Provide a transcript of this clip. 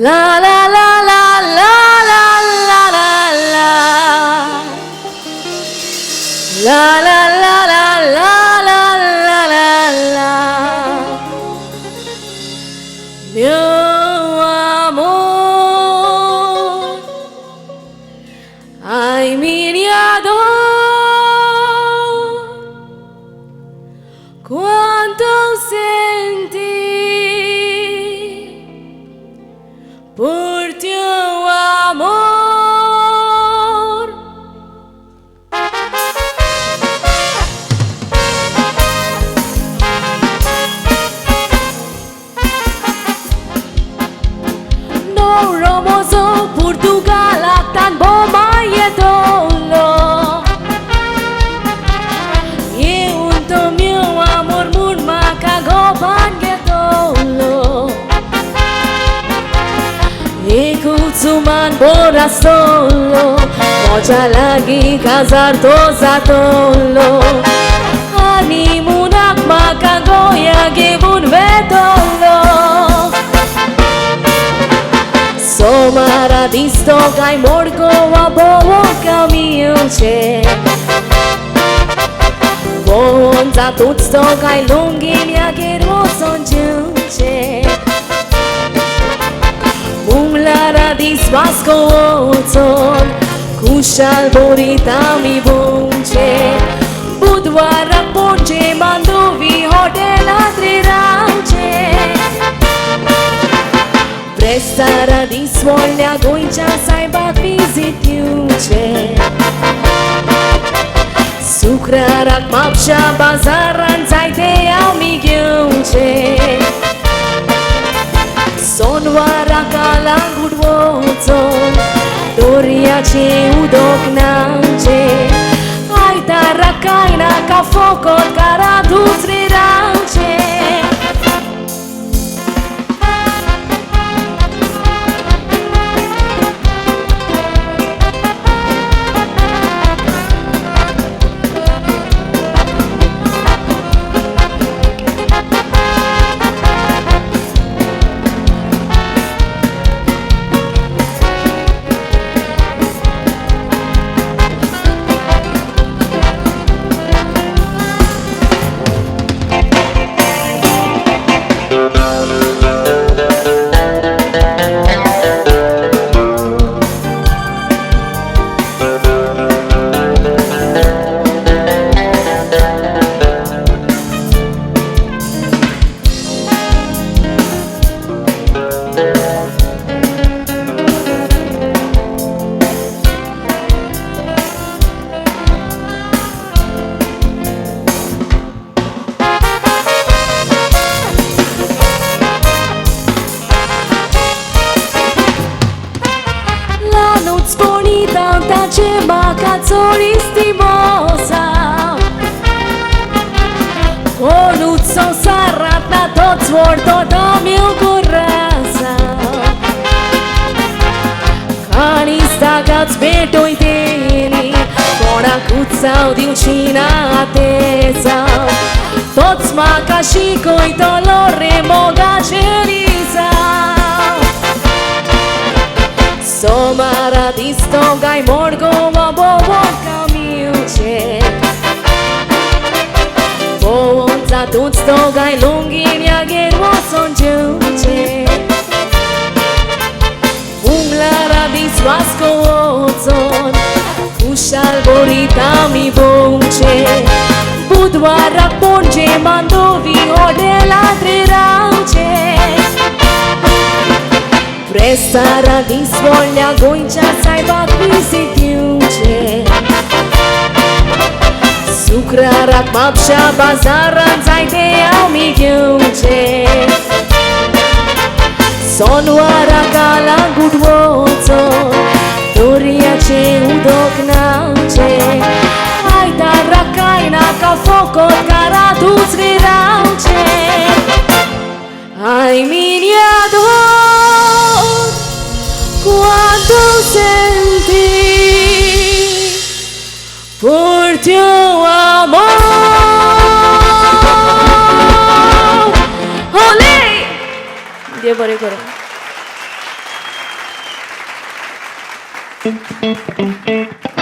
La la la la la la la la la. La la la la la la la la la. Meu amor, ai minha dor, quanto senti por teu amor. No romoso Portugal tan boma yetolo. E unto meu amor mun makagoban yetolo. Ikutuman bora solo, moja lagi casar toza tolo. Animunak makagoya gebun vetolo. Somara disto kai morgo a bovo camilce. Bonza tutsto kai lunginia germoso giunce. Umlara disvasco oțon, cușal borita mi bunce. Budvara ponce mandovi hotela trirauce. Prestara disvolnea goincea saiba vizitiuce. Sucrarak mapșa bazaran zaite au mighiuce. Sonvara kalangur voțon, doria ce udoknance. Aita rakaina ca focot cara dusri rauce. Stimosa Oluțo s-arată toți vor tot-o meu curasa Cani stagați betoi teni Cora cuțau din cina atezau Toți maca și coitolo Remo gacerizau Somara disto gai morgo a bobo camiuce Bonza tutto gai lunginia germoso giunce Umlara disvasco oțon Cușal borita mi bunce Budvara ponce mandovi odela trirauce Prestara disvolnea goincea saiba vizitiuce Sucrarak mapșa bazaran zaite au mighiuce Sonuara kalangur voțon Doria ce udoknauce Aita rakaina ca focot cara dusri rauce Ai minha dor Quanto senti por teu amor Olé! Dia bari karo Thank you.